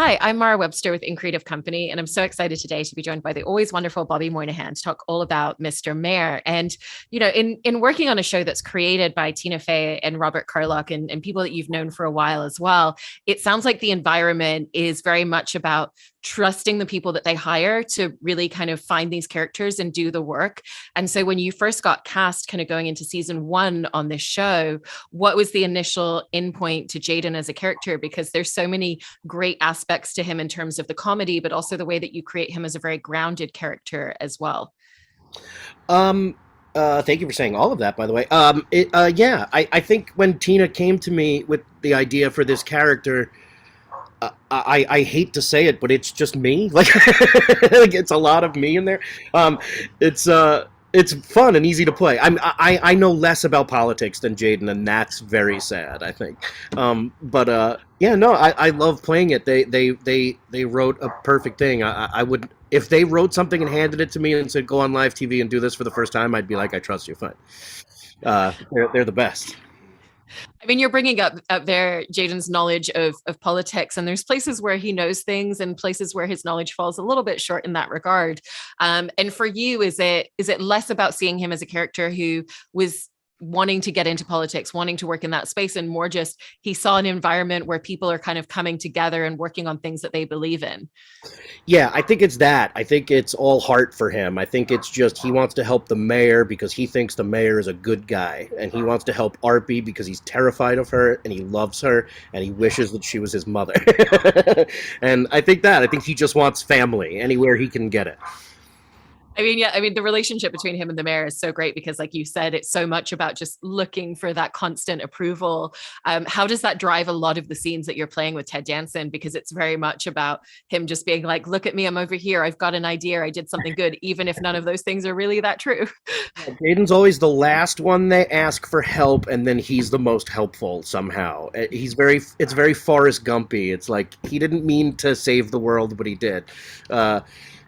Hi, I'm Mara Webster with In Creative Company, and I'm so excited today to be joined by the always wonderful Bobby Moynihan to talk all about Mr. Mayor. And, in working on a show that's created by Tina Fey and Robert Carlock and people that you've known for a while as well, it sounds like the environment is very much about trusting the people that they hire to really kind of find these characters and do the work. And so when you first got cast kind of going into season one on this show, what was the initial endpoint to Jaden as a character? Because there's so many great aspects to him in terms of the comedy, but also the way that you create him as a very grounded character as well. Thank you for saying all of that, by the way. Yeah, I think when Tina came to me with the idea for this character, I hate to say it, but it's just me. Like it's a lot of me in there. Um, it's fun and easy to play. I know less about politics than Jaden, and that's very sad, I think. Yeah, no, I love playing it. They wrote a perfect thing. I would, if they wrote something and handed it to me and said go on live TV and do this for the first time, I'd be like, I trust you, fine. They're the best. I mean, you're bringing up there Jaden's knowledge of politics, and there's places where he knows things, and places where his knowledge falls a little bit short in that regard. And for you, is it less about seeing him as a character who was wanting to get into politics, wanting to work in that space, and more just he saw an environment where people are kind of coming together and working on things that they believe in? Yeah, I think it's that. I think it's all heart for him. I think it's just he wants to help the mayor because he thinks the mayor is a good guy. And he wants to help Arpi because he's terrified of her and he loves her and he wishes that she was his mother. And I think that. I think he just wants family anywhere he can get it. I mean, yeah, I mean, the relationship between him and the mayor is so great because, like you said, it's so much about just looking for that constant approval. How does that drive a lot of the scenes that you're playing with Ted Danson? Because it's very much about him just being like, look at me, I'm over here. I've got an idea. I did something good, even if none of those things are really that true. Jaden's always the last one they ask for help, and then he's the most helpful somehow. It's very Forrest Gumpy. It's like he didn't mean to save the world, but he did.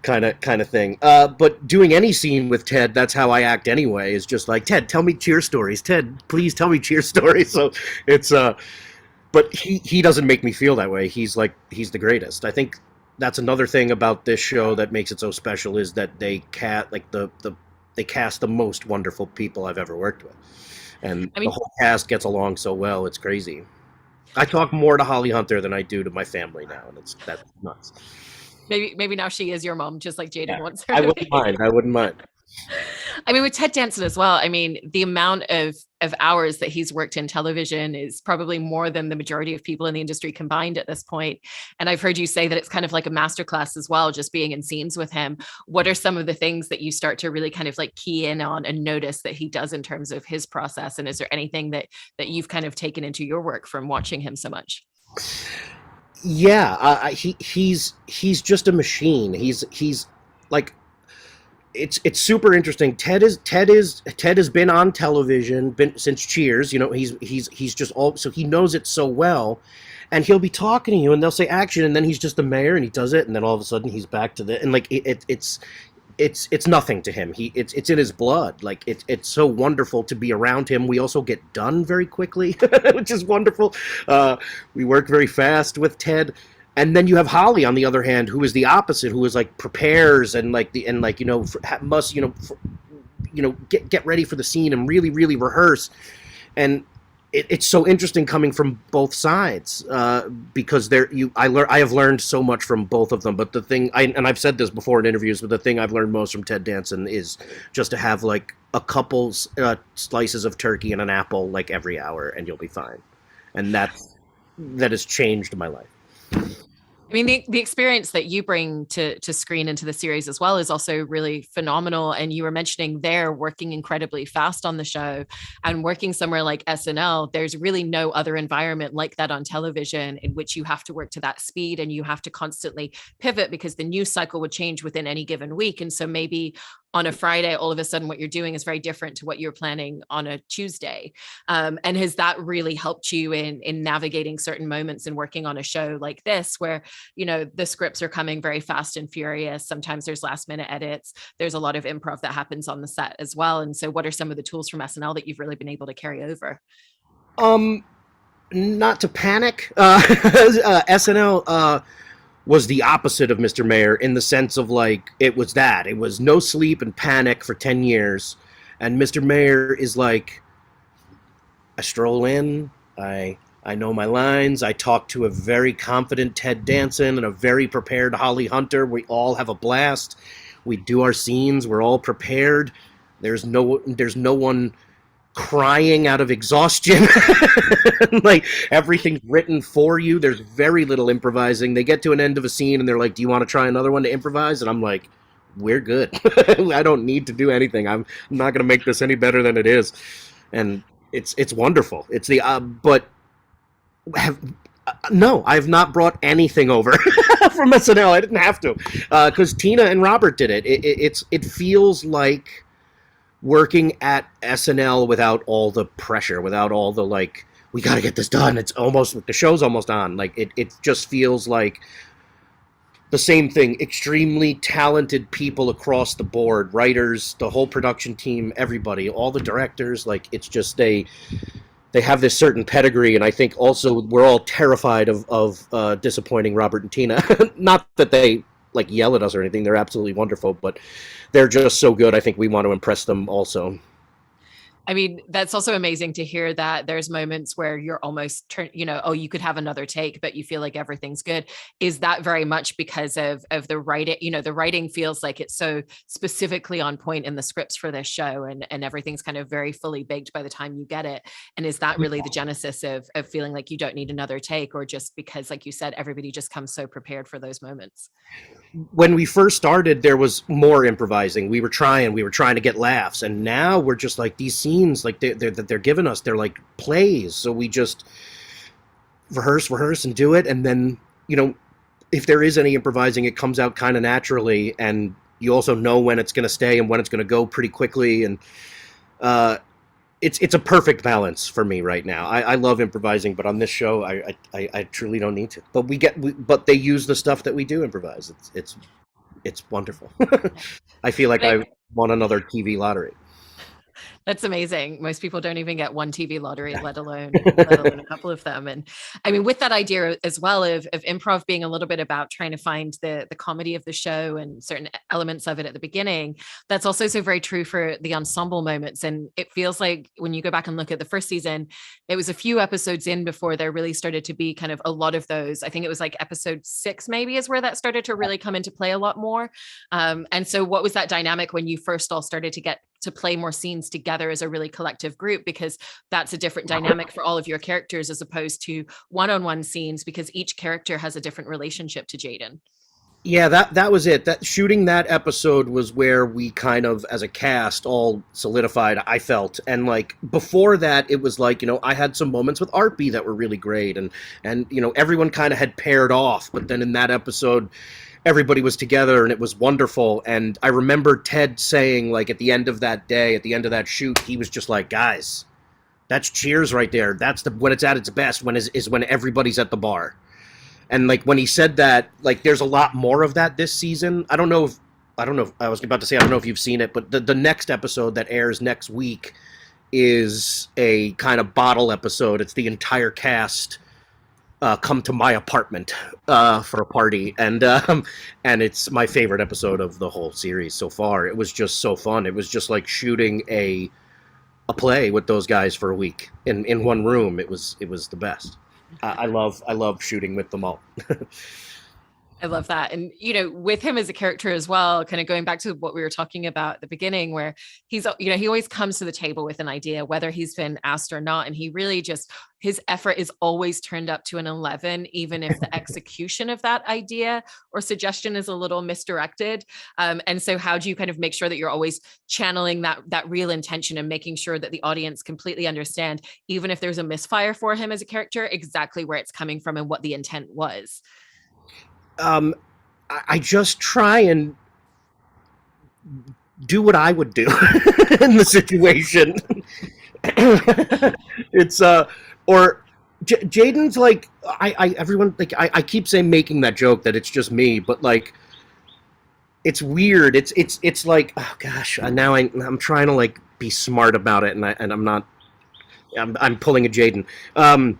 Kind of thing. But doing any scene with Ted, that's how I act anyway. Is just like Ted, tell me cheer stories. Ted, please tell me cheer stories. So it's but he doesn't make me feel that way. He's the greatest. I think that's another thing about this show that makes it so special is that they cast the most wonderful people I've ever worked with, and I the mean, whole cast gets along so well. It's crazy. I talk more to Holly Hunter than I do to my family now, and that's nuts. maybe now she is your mom, just like Jaden Yeah, wants her I to wouldn't be. mind. I wouldn't mind. I mean, with Ted Danson as well, I mean, the amount of hours that he's worked in television is probably more than the majority of people in the industry combined at this point. And I've heard you say that it's kind of like a masterclass as well, just being in scenes with him. What are some of the things that you start to really kind of like key in on and notice that he does in terms of his process? And is there anything that you've kind of taken into your work from watching him so much? Yeah, he's just a machine. He's like it's super interesting. Ted has been on television been since Cheers. You know, he's just all so he knows it so well, and he'll be talking to you, and they'll say action, and then he's just the mayor, and he does it, and then all of a sudden he's back to the and like it's nothing to him. It's in his blood. Like it's so wonderful to be around him. We also get done very quickly, which is wonderful. We work very fast with Ted. And then you have Holly on the other hand, who is the opposite, who is like prepares and must get ready for the scene and really rehearse. And it's so interesting coming from both sides because I have learned so much from both of them. But and I've said this before in interviews, but the thing I've learned most from Ted Danson is just to have like a couple slices of turkey and an apple like every hour, and you'll be fine. And that has changed my life. I mean, the experience that you bring to screen into the series as well is also really phenomenal. And you were mentioning there working incredibly fast on the show and working somewhere like SNL. There's really no other environment like that on television in which you have to work to that speed and you have to constantly pivot because the news cycle would change within any given week. And so maybe on a Friday, all of a sudden what you're doing is very different to what you're planning on a Tuesday. And has that really helped you in navigating certain moments and working on a show like this, where, the scripts are coming very fast and furious. Sometimes there's last minute edits. There's a lot of improv that happens on the set as well. And so what are some of the tools from SNL that you've really been able to carry over? Um, Not to panic. SNL. was the opposite of Mr. Mayor in the sense of like it was that. It was no sleep and panic for 10 years. And Mr. Mayor is like, I stroll in, I know my lines, I talk to a very confident Ted Danson and a very prepared Holly Hunter. We all have a blast. We do our scenes, we're all prepared. There's no one crying out of exhaustion. Like everything's written for you. There's very little improvising. They get to an end of a scene and they're like, "Do you want to try another one to improvise?" And I'm like, "We're good. I don't need to do anything. I'm not going to make this any better than it is." And it's wonderful. It's the but have no, I've not brought anything over from SNL. I didn't have to because Tina and Robert did it. It feels like working at SNL without all the pressure, without all the like, we got to get this done. It's almost, the show's almost on. Like it just feels like the same thing. Extremely talented people across the board, writers, the whole production team, everybody, all the directors. Like it's just they have this certain pedigree, and I think also we're all terrified of disappointing Robert and Tina. Not that they like yell at us or anything. They're absolutely wonderful, but they're just so good. I think we want to impress them also. I mean, that's also amazing to hear that there's moments where you're almost oh, you could have another take, but you feel like everything's good. Is that very much because of the writing? The writing feels like it's so specifically on point in the scripts for this show, and everything's kind of very fully baked by the time you get it. And is that really the genesis of feeling like you don't need another take, or just because, like you said, everybody just comes so prepared for those moments? When we first started, there was more improvising. We were trying to get laughs, and now we're just like, these scenes, like they're giving us, they're like plays. So we just rehearse, and do it, and then if there is any improvising, it comes out kind of naturally, and you also know when it's going to stay and when it's going to go pretty quickly, and it's a perfect balance for me right now. I love improvising, but on this show, I truly don't need to. But they use the stuff that we do improvise. It's wonderful. I feel like I won another TV lottery. That's amazing. Most people don't even get one TV lottery, let alone a couple of them. And I mean, with that idea as well of improv being a little bit about trying to find the comedy of the show and certain elements of it at the beginning, that's also so very true for the ensemble moments. And it feels like when you go back and look at the first season, it was a few episodes in before there really started to be kind of a lot of those. I think it was like episode 6 maybe is where that started to really come into play a lot more. And so what was that dynamic when you first all started to get to play more scenes together as a really collective group, because that's a different dynamic for all of your characters as opposed to one-on-one scenes, because each character has a different relationship to Jaden. Yeah, that was it. That shooting that episode was where we kind of, as a cast, all solidified, I felt. And like before that, it was like, I had some moments with Arpi that were really great, and everyone kind of had paired off, but then in that episode everybody was together and it was wonderful. And I remember Ted saying, like, at the end of that day, at the end of that shoot, he was just like, guys, that's Cheers right there. That's when it's at its best, is when everybody's at the bar. And like when he said that, like there's a lot more of that this season. I don't know if I was about to say, I don't know if you've seen it, but the next episode that airs next week is a kind of bottle episode. It's the entire cast come to my apartment for a party, and it's my favorite episode of the whole series so far. It was just so fun. It was just like shooting a play with those guys for a week in one room. It was the best. I love shooting with them all. I love that. And, with him as a character as well, kind of going back to what we were talking about at the beginning, where he's, he always comes to the table with an idea, whether he's been asked or not. And he really just, his effort is always turned up to an 11, even if the execution of that idea or suggestion is a little misdirected. And so how do you kind of make sure that you're always channeling that real intention and making sure that the audience completely understand, even if there's a misfire for him as a character, exactly where it's coming from and what the intent was? I just try and do what I would do in the situation. It's or Jaden's like, everyone, like, I keep saying, making that joke that it's just me, but like it's weird. It's like, oh gosh, now I'm trying to like be smart about it, and I'm not. I'm pulling a Jaden.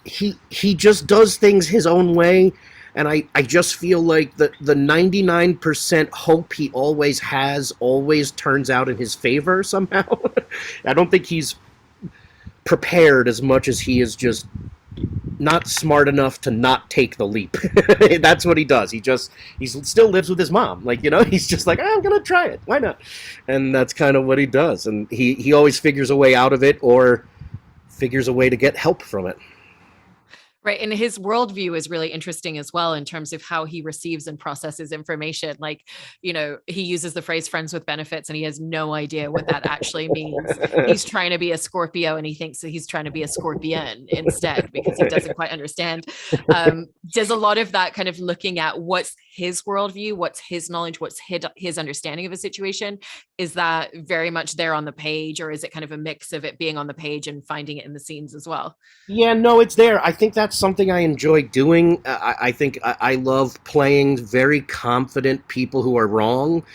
He just does things his own way. And I just feel like the 99% hope he always has always turns out in his favor somehow. I don't think he's prepared as much as he is just not smart enough to not take the leap. That's what he does. He still lives with his mom. Like, he's just like, I'm gonna try it. Why not? And that's kind of what he does. And he always figures a way out of it, or figures a way to get help from it. Right. And his worldview is really interesting as well in terms of how he receives and processes information. Like, he uses the phrase friends with benefits and he has no idea what that actually means. He's trying to be a Scorpio and he thinks that he's trying to be a scorpion instead because he doesn't quite understand. Does a lot of that kind of looking at what's his worldview, what's his knowledge, what's his understanding of a situation, is that very much there on the page, or is it kind of a mix of it being on the page and finding it in the scenes as well? Yeah, no, it's there. I think that's something I enjoy doing. I think I love playing very confident people who are wrong,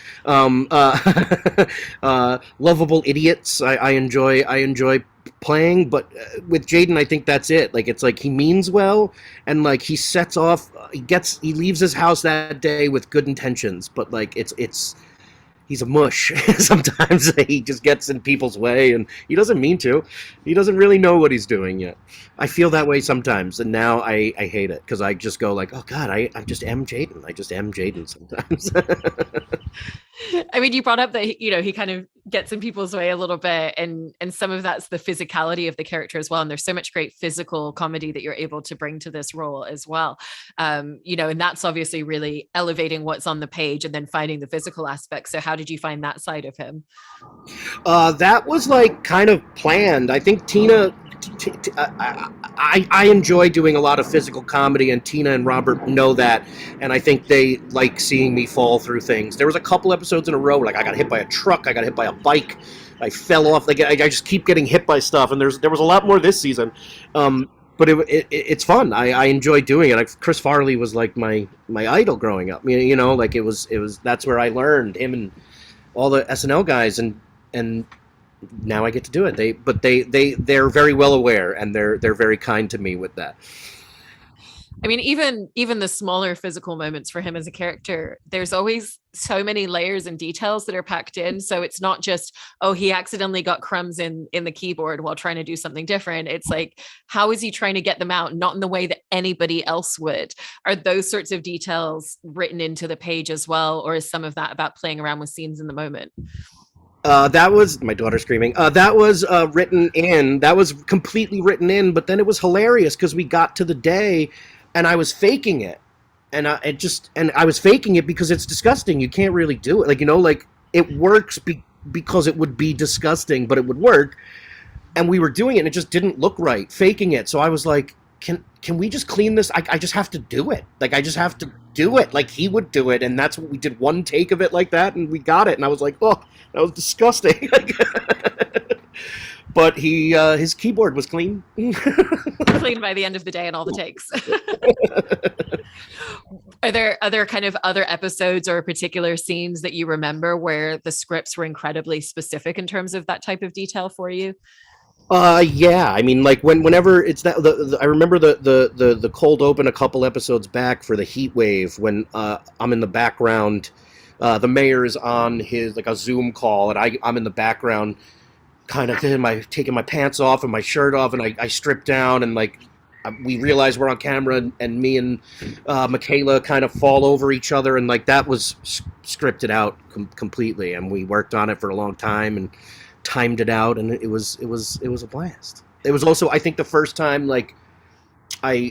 lovable idiots. I enjoy playing, but with Jaden, I think that's it. Like, it's like he means well, and like he sets off. He leaves his house that day with good intentions, but like it's he's a mush. Sometimes he just gets in people's way, and he doesn't mean to. He doesn't really know what he's doing yet. I feel that way sometimes, and now I hate it because I just go like, oh God, I just am Jaden. I just am Jaden sometimes. I mean, you brought up that he kind of gets in people's way a little bit, and some of that's the physicality of the character as well. And there's so much great physical comedy that you're able to bring to this role as well. And that's obviously really elevating what's on the page and then finding the physical aspect. So how did you find that side of him? That was like kind of planned. I think Tina. I enjoy doing a lot of physical comedy, and Tina and Robert know that, and I think they like seeing me fall through things. There was a couple episodes in a row, like I got hit by a truck, I got hit by a bike, I fell off. Like I just keep getting hit by stuff, and there was a lot more this season. But it's fun. I enjoy doing it. Chris Farley was like my idol growing up. Like it was that's where I learned him and all the SNL guys, and now I get to do it. They're very well aware, and they're very kind to me with that. I mean, even the smaller physical moments for him as a character, there's always so many layers and details that are packed in. So it's not just, oh, he accidentally got crumbs in the keyboard while trying to do something different. It's like, how is he trying to get them out? Not in the way that anybody else would. Are those sorts of details written into the page as well? Or is some of that about playing around with scenes in the moment? That was my daughter screaming. That was written in. That was completely written in. But then it was hilarious because we got to the day, and I was faking it, and I was faking it because it's disgusting. You can't really do it. Like it works because it would be disgusting, but it would work. And we were doing it, and it just didn't look right, faking it. So I was like, can we just clean this? I just have to do it. Like, I just have to do it like he would do it. And that's what we did, one take of it like that, and we got it. And I was like, oh, that was disgusting. But his keyboard was clean. Clean by the end of the day and all the takes. Are there kind of other episodes or particular scenes that you remember where the scripts were incredibly specific in terms of that type of detail for you? Yeah. I mean, like whenever it's that, I remember the cold open a couple episodes back for the heat wave when I'm in the background. The mayor is on his like a Zoom call, and I'm in the background, kind of taking my pants off and my shirt off, and I strip down, and like we realize we're on camera, and me and Michaela kind of fall over each other, and like that was scripted out completely, and we worked on it for a long time and timed it out, and it was a blast. It was also, I think, the first time like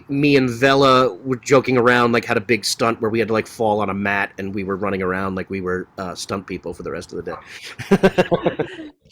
me and Vela were joking around, like had a big stunt where we had to like fall on a mat, and we were running around like we were stunt people for the rest of the day.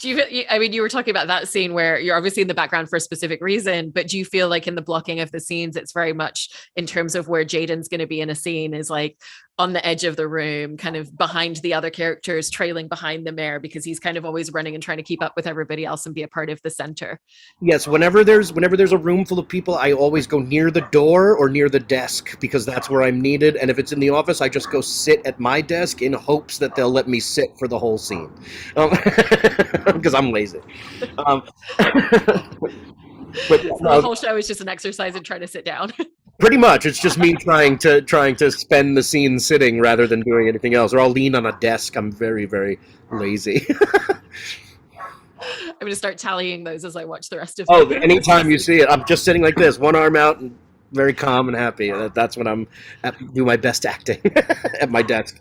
I mean, you were talking about that scene where you're obviously in the background for a specific reason, but do you feel like in the blocking of the scenes, it's very much in terms of where Jaden's going to be in a scene is like on the edge of the room, kind of behind the other characters, trailing behind the mayor, because he's kind of always running and trying to keep up with everybody else and be a part of the center? Yes, whenever there's a room full of people, I always go near the door or near the desk because that's where I'm needed. And if it's in the office, I just go sit at my desk in hopes that they'll let me sit for the whole scene, because I'm lazy. But The whole show is just an exercise in trying to sit down. Pretty much, it's just me trying to spend the scene sitting rather than doing anything else, or I'll lean on a desk. I'm very very lazy. I'm going to start tallying those as I watch the rest of Oh, the anytime you season. see it, I'm just sitting like this, one arm out, and very calm and happy. That's when do my best acting at my desk.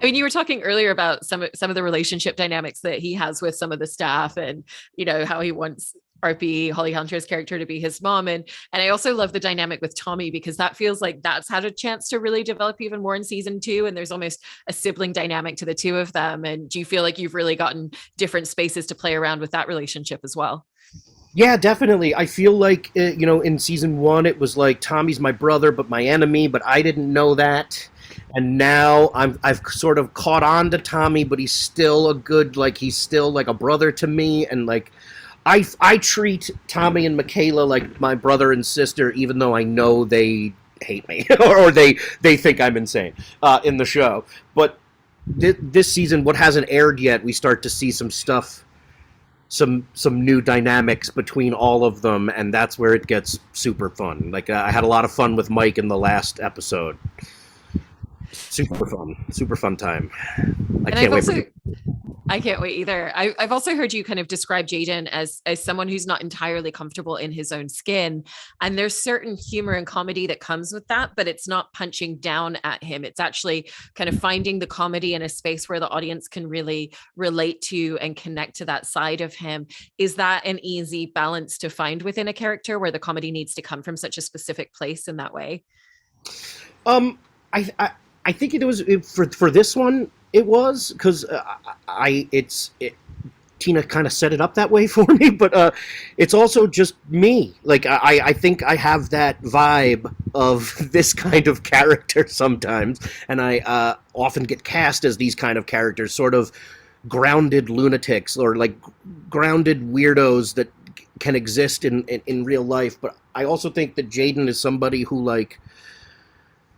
I mean, you were talking earlier about some of the relationship dynamics that he has with some of the staff, and how he wants Arpi, Holly Hunter's character, to be his mom, and I also love the dynamic with Tommy, because that feels like that's had a chance to really develop even more in season 2, and there's almost a sibling dynamic to the two of them. And do you feel like you've really gotten different spaces to play around with that relationship as well? Yeah, definitely. I feel like in season 1, it was like Tommy's my brother, but my enemy. But I didn't know that, and now I've sort of caught on to Tommy, but he's still like a brother to me, and like I treat Tommy and Michaela like my brother and sister, even though I know they hate me or they think I'm insane in the show. But this season, what hasn't aired yet, we start to see some stuff, some new dynamics between all of them, and that's where it gets super fun. Like I had a lot of fun with Mike in the last episode. Super fun time. I And can't I've wait for also the. I can't wait either. I've also heard you kind of describe Jaden as someone who's not entirely comfortable in his own skin, and there's certain humor and comedy that comes with that, but it's not punching down at him. It's actually kind of finding the comedy in a space where the audience can really relate to and connect to that side of him. Is that an easy balance to find within a character where the comedy needs to come from such a specific place in that way? Um, I think it was for this one. It was because Tina kind of set it up that way for me, but it's also just me. Like I think I have that vibe of this kind of character sometimes, and I often get cast as these kind of characters, sort of grounded lunatics or like grounded weirdos that can exist in real life. But I also think that Jaden is somebody who, like,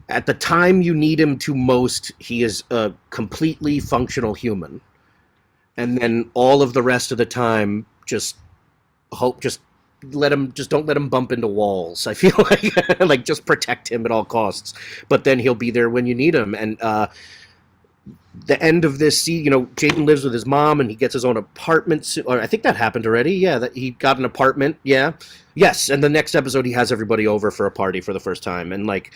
at the time you need him to most, he is a completely functional human, and then all of the rest of the time, just don't let him bump into walls. I feel like like just protect him at all costs. But then he'll be there when you need him. And the end of this scene, Jaden lives with his mom and he gets his own apartment. Or I think that happened already. Yeah, that he got an apartment. Yeah, yes. And the next episode, he has everybody over for a party for the first time, and like.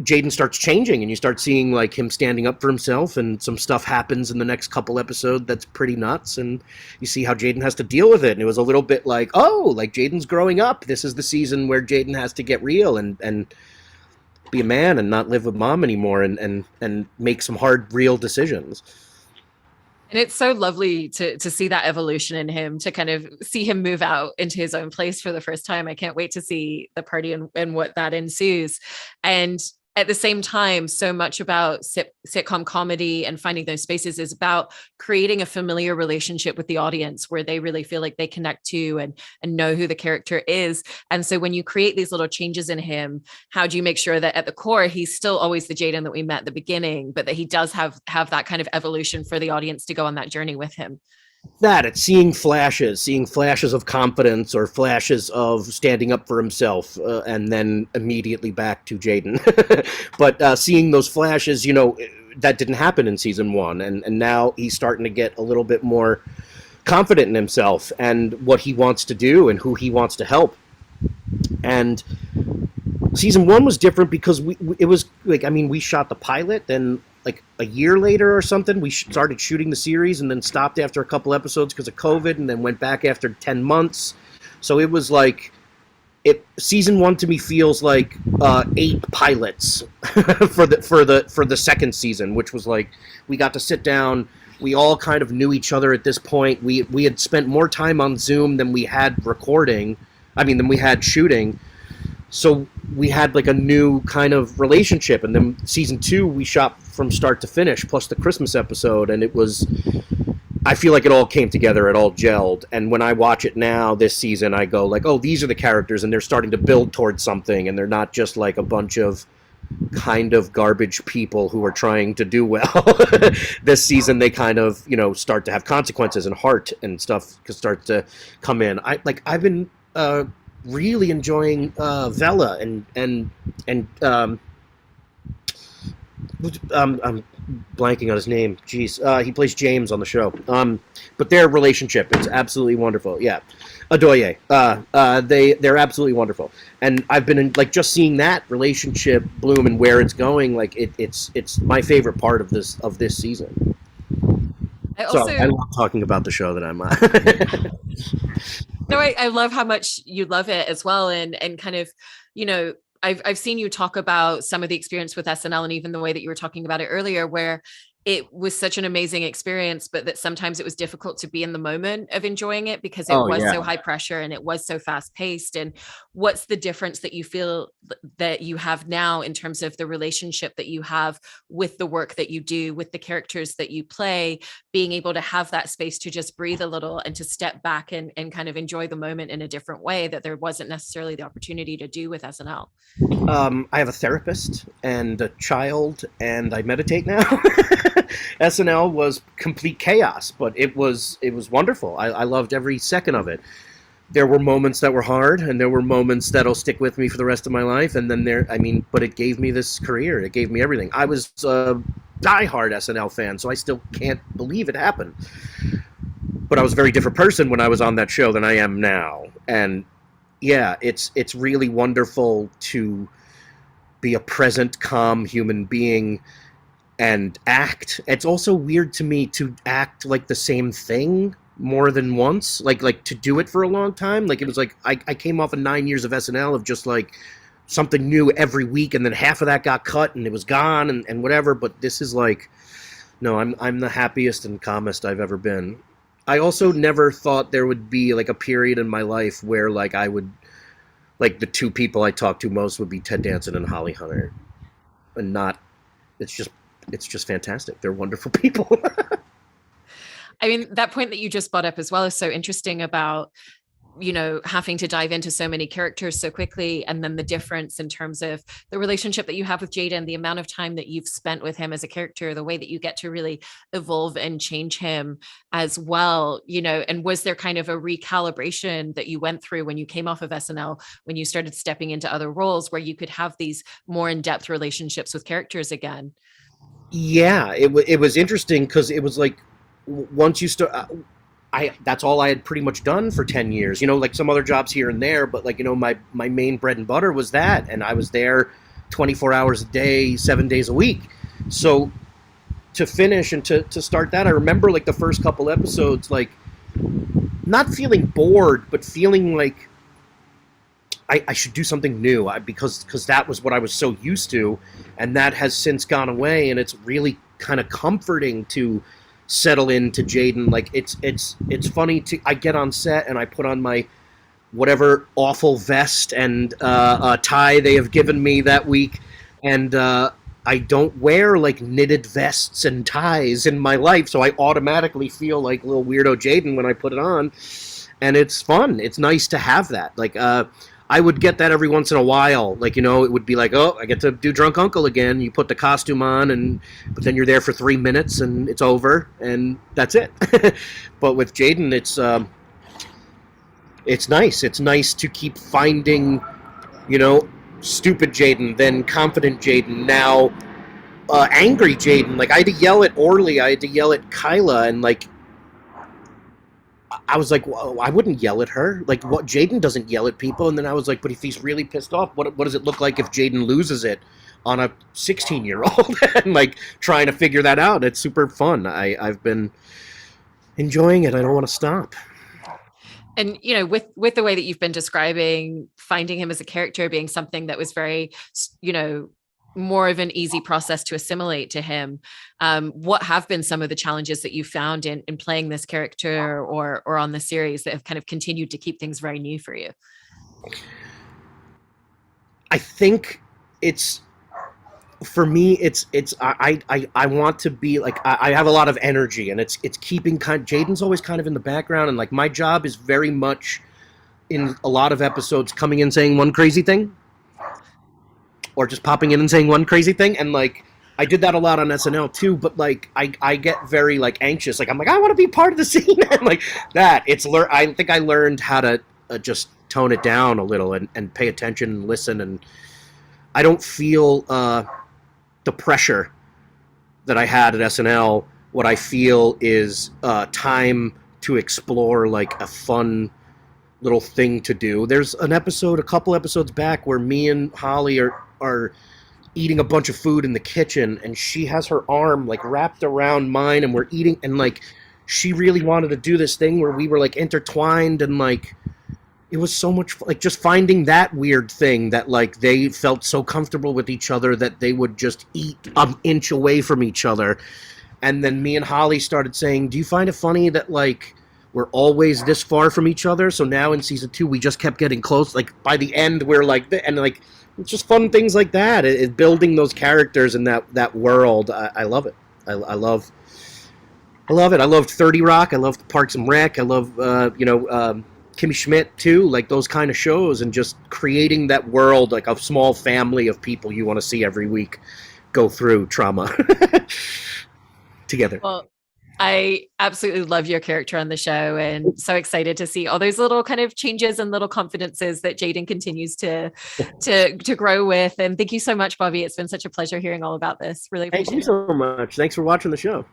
Jaden starts changing, and you start seeing like him standing up for himself, and some stuff happens in the next couple episodes that's pretty nuts, and you see how Jaden has to deal with it. And it was a little bit like, oh, like Jaden's growing up. This is the season where Jaden has to get real and be a man and not live with mom anymore, and make some hard, real decisions. And it's so lovely to see that evolution in him, to kind of see him move out into his own place for the first time. I can't wait to see the party and what that ensues. And at the same time, so much about sitcom comedy and finding those spaces is about creating a familiar relationship with the audience where they really feel like they connect to and know who the character is. And so when you create these little changes in him, how do you make sure that at the core, he's still always the Jaden that we met at the beginning, but that he does have that kind of evolution for the audience to go on that journey with him? That it's seeing flashes of confidence or flashes of standing up for himself, and then immediately back to Jaden. But seeing those flashes, that didn't happen in season 1, and now he's starting to get a little bit more confident in himself and what he wants to do and who he wants to help. And season 1 was different because it was like, I mean, we shot the pilot, then like a year later or something, we started shooting the series, and then stopped after a couple episodes because of COVID, and then went back after 10 months. So it was like, season 1 to me feels like 8 pilots for the second season, which was like, we got to sit down. We all kind of knew each other at this point. We had spent more time on Zoom than we had than we had shooting. So we had like a new kind of relationship. And then season 2, we shot from start to finish, plus the Christmas episode. And I feel like it all came together, it all gelled. And when I watch it now, this season, I go like, oh, these are the characters, and they're starting to build towards something. And they're not just like a bunch of kind of garbage people who are trying to do well. This season, they kind of, start to have consequences, and heart and stuff start to come in. I've been really enjoying Vela and I'm blanking on his name. Jeez, he plays James on the show. But their relationship is absolutely wonderful. Yeah, Adoye. They're absolutely wonderful, and I've been like just seeing that relationship bloom and where it's going. Like it's my favorite part of this season. I So I also love talking about the show that I'm on. no, I love how much you love it as well. And kind of, you know, I've seen you talk about some of the experience with SNL and even the way that you were talking about it earlier, where it was such an amazing experience, but that sometimes it was difficult to be in the moment of enjoying it because it Oh was yeah. so high pressure and it was so fast paced. And what's the difference that you feel that you have now in terms of the relationship that you have with the work that you do, with the characters that you play, being able to have that space to just breathe a little and to step back and kind of enjoy the moment in a different way that there wasn't necessarily the opportunity to do with SNL? I have a therapist and a child, and I meditate now. SNL was complete chaos, but it was wonderful. I loved every second of it. There were moments that were hard, and there were moments that'll stick with me for the rest of my life. And then but it gave me this career. It gave me everything. I was a diehard SNL fan, so I still can't believe it happened. But I was a very different person when I was on that show than I am now. And yeah, it's really wonderful to be a present, calm human being and act. It's also weird to me to act like the same thing more than once, like to do it for a long time. Like it was like I came off of 9 years of SNL of just like something new every week, and then half of that got cut and it was gone and whatever. But this is like, no, I'm the happiest and calmest I've ever been. I also never thought there would be like a period in my life where like I would like the two people I talk to most would be Ted Danson and Holly Hunter, and not. It's just it's just fantastic. They're wonderful people. I mean, that point that you just brought up as well is so interesting about, you know, having to dive into so many characters so quickly, and then the difference in terms of the relationship that you have with Jaden, the amount of time that you've spent with him as a character, the way that you get to really evolve and change him as well, you know. And was there kind of a recalibration that you went through when you came off of SNL, when you started stepping into other roles where you could have these more in-depth relationships with characters again? Yeah, it was interesting because it was like once you start. I that's all I had pretty much done for 10 years. You know, like some other jobs here and there, but like my main bread and butter was that, and I was there 24 hours a day, 7 days a week. So to finish and to start that, I remember like the first couple episodes, like not feeling bored, but feeling like I should do something new because that was what I was so used to, and that has since gone away, and it's really kind of comforting to settle into Jaden. Like it's funny to I get on set and I put on my whatever awful vest and tie they have given me that week, and I don't wear like knitted vests and ties in my life, so I automatically feel like little weirdo Jaden when I put it on, and it's fun. It's nice to have that. Like I would get that every once in a while. Like, you know, it would be like, oh, I get to do Drunk Uncle again. You put the costume on, but then you're there for 3 minutes and it's over, and that's it. But with Jaden, it's nice. It's nice to keep finding, you know, stupid Jaden, then confident Jaden, now angry Jaden. Like I had to yell at Orly, I had to yell at Kyla, and like I was like, well, I wouldn't yell at her. Like, what? Jaden doesn't yell at people. And then I was like, but if he's really pissed off, what does it look like if Jaden loses it on a 16-year-old? And like trying to figure that out. It's super fun. I've been enjoying it. I don't want to stop. And you know, with the way that you've been describing finding him as a character being something that was very, you know, more of an easy process to assimilate to him, what have been some of the challenges that you found in playing this character or on the series that have kind of continued to keep things very new for you? I think it's for me. I want to be like I have a lot of energy, and it's keeping kind. Jaden's always kind of in the background, and like my job is very much in a lot of episodes coming in saying one crazy thing, or just popping in and saying one crazy thing, and like I did that a lot on SNL too. But like I get very like anxious. Like I'm like I want to be part of the scene, and like that. I think I learned how to just tone it down a little and pay attention and listen. And I don't feel the pressure that I had at SNL. What I feel is time to explore like a fun little thing to do. There's an episode, a couple episodes back, where me and Holly are eating a bunch of food in the kitchen, and she has her arm like wrapped around mine, and we're eating, and like she really wanted to do this thing where we were like intertwined, and like it was so much like just finding that weird thing that like they felt so comfortable with each other that they would just eat an inch away from each other. And then me and Holly started saying, do you find it funny that like we're always this far from each other? So now in season 2 we just kept getting close, like by the end we're like, and like it's just fun things like that. Building those characters in that world. I love it. I love it. I loved 30 Rock. I loved Parks and Rec. I love Kimmy Schmidt too, like those kind of shows, and just creating that world, like a small family of people you want to see every week go through trauma together. Well, I absolutely love your character on the show, and so excited to see all those little kind of changes and little confidences that Jaden continues to grow with. And thank you so much, Bobby. It's been such a pleasure hearing all about this. Really appreciate it. Thank you so much. Thanks for watching the show.